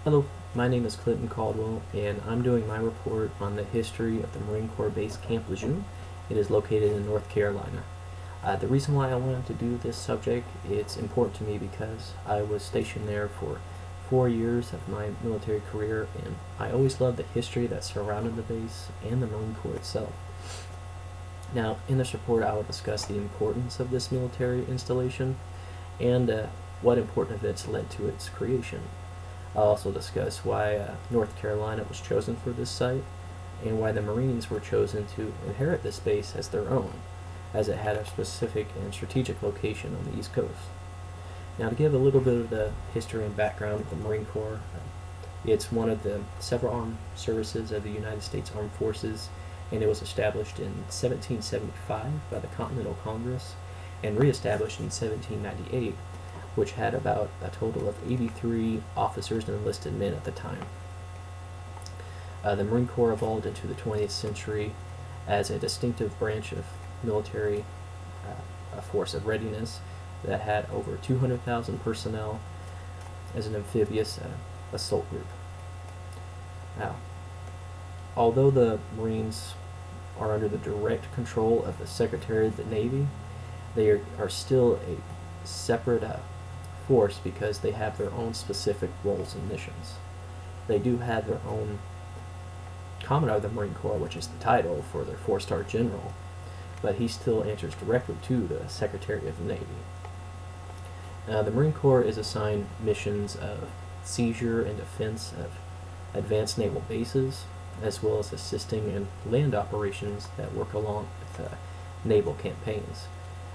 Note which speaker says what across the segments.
Speaker 1: Hello, my name is Clintan Caldwell, and I'm doing my report on the history of the Marine Corps base Camp Lejeune. It is located in North Carolina. The reason why I wanted to do this subject, it's important to me because I was stationed there for 4 years of my military career, and I always loved the history that surrounded the base and the Marine Corps itself. Now, in this report, I will discuss the importance of this military installation and what important events led to its creation. I'll also discuss why North Carolina was chosen for this site and why the Marines were chosen to inherit this base as their own, as it had a specific and strategic location on the East Coast. Now, to give a little bit of the history and background of the Marine Corps, it's one of the several armed services of the United States Armed Forces, and it was established in 1775 by the Continental Congress and reestablished in 1798, which had about a total of 83 officers and enlisted men at the time. The Marine Corps evolved into the 20th century as a distinctive branch of military, a force of readiness that had over 200,000 personnel as an amphibious assault group. Now, although the Marines are under the direct control of the Secretary of the Navy, they are still a separate force because they have their own specific roles and missions. They do have their own Commodore of the Marine Corps, which is the title for their four-star general, but he still answers directly to the Secretary of the Navy. The Marine Corps is assigned missions of seizure and defense of advanced naval bases, as well as assisting in land operations that work along with naval campaigns.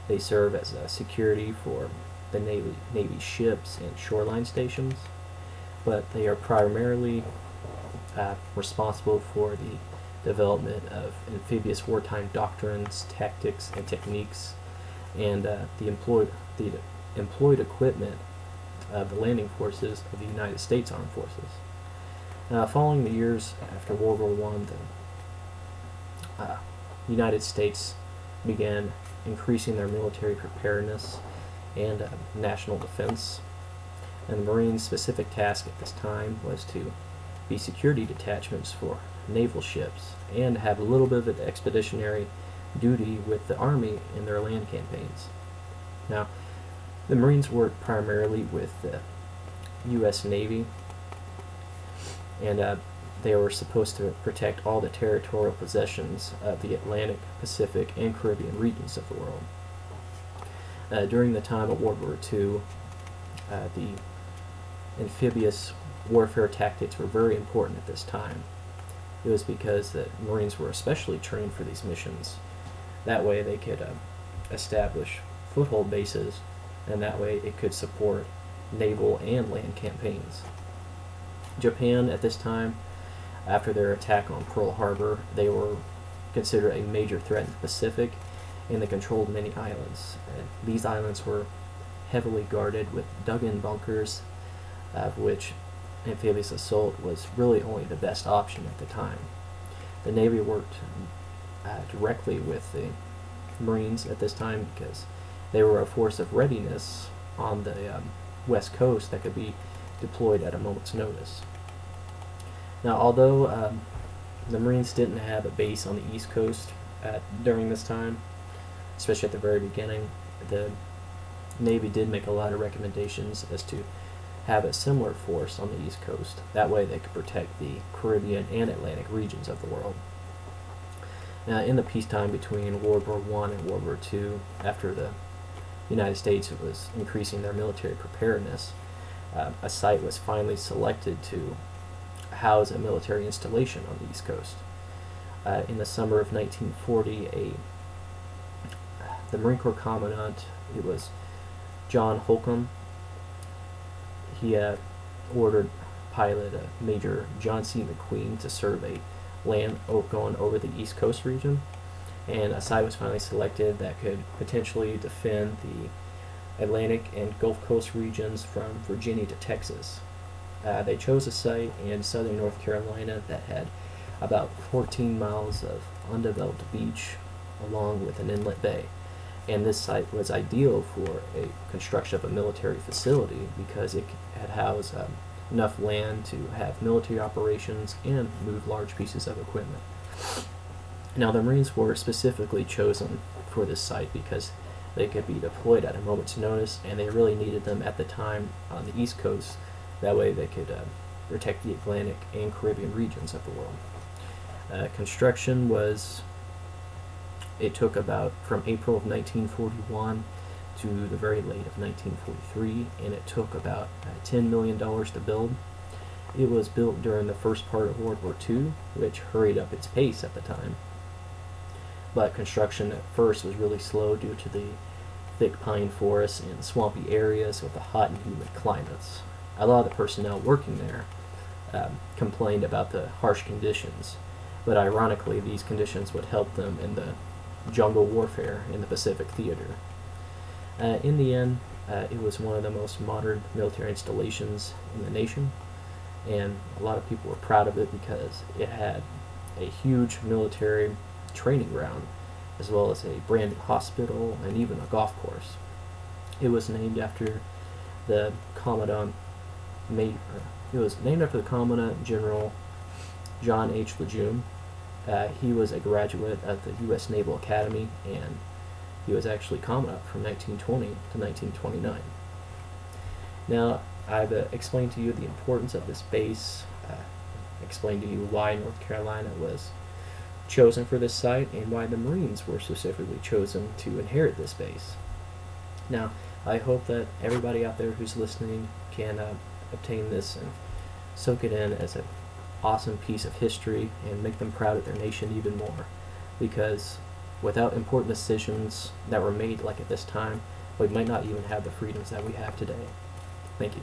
Speaker 1: They serve as security for the Navy ships and shoreline stations, but they are primarily responsible for the development of amphibious wartime doctrines, tactics, and techniques, and the employed equipment of the landing forces of the United States Armed Forces. Following the years after World War I, the United States began increasing their military preparedness and national defense. And the Marines' specific task at this time was to be security detachments for naval ships and have a little bit of an expeditionary duty with the Army in their land campaigns. Now, the Marines worked primarily with the U.S. Navy, and they were supposed to protect all the territorial possessions of the Atlantic, Pacific, and Caribbean regions of the world. During the time of World War II, the amphibious warfare tactics were very important at this time. It was because the Marines were especially trained for these missions. That way they could establish foothold bases, and that way it could support naval and land campaigns. Japan at this time, after their attack on Pearl Harbor, they were considered a major threat in the Pacific, and they controlled many islands. These islands were heavily guarded with dug-in bunkers, of which amphibious assault was really only the best option at the time. The Navy worked directly with the Marines at this time because they were a force of readiness on the West Coast that could be deployed at a moment's notice. Now, although the Marines didn't have a base on the East Coast during this time, especially at the very beginning, the Navy did make a lot of recommendations as to have a similar force on the East Coast. That way they could protect the Caribbean and Atlantic regions of the world. Now, in the peacetime between World War I and World War II, after the United States was increasing their military preparedness, a site was finally selected to house a military installation on the East Coast. In the summer of 1940, the Marine Corps Commandant, it was John Holcomb, he ordered pilot Major John C. McQueen to survey land going over the East Coast region, and a site was finally selected that could potentially defend the Atlantic and Gulf Coast regions from Virginia to Texas. They chose a site in southern North Carolina that had about 14 miles of undeveloped beach along with an inlet bay. And this site was ideal for a construction of a military facility because it had housed enough land to have military operations and move large pieces of equipment. Now, the Marines were specifically chosen for this site because they could be deployed at a moment's notice, and they really needed them at the time on the East Coast. That way they could protect the Atlantic and Caribbean regions of the world. Construction it took about from April of 1941 to the very late of 1943, and it took about $10 million to build. It was built during the first part of World War II, which hurried up its pace at the time. But construction at first was really slow due to the thick pine forests and swampy areas with the hot and humid climates. A lot of the personnel working there complained about the harsh conditions, but ironically these conditions would help them in the jungle warfare in the Pacific Theater. In the end, it was one of the most modern military installations in the nation, and a lot of people were proud of it because it had a huge military training ground, as well as a brand new hospital and even a golf course. It was named after the Commandant General John H. Lejeune. He was a graduate of the U.S. Naval Academy, and he was actually Commandant from 1920 to 1929. Now, I've explained to you the importance of this base, explained to you why North Carolina was chosen for this site, and why the Marines were specifically chosen to inherit this base. Now, I hope that everybody out there who's listening can obtain this and soak it in as an awesome piece of history and make them proud of their nation even more, because without important decisions that were made like at this time, we might not even have the freedoms that we have today. Thank you.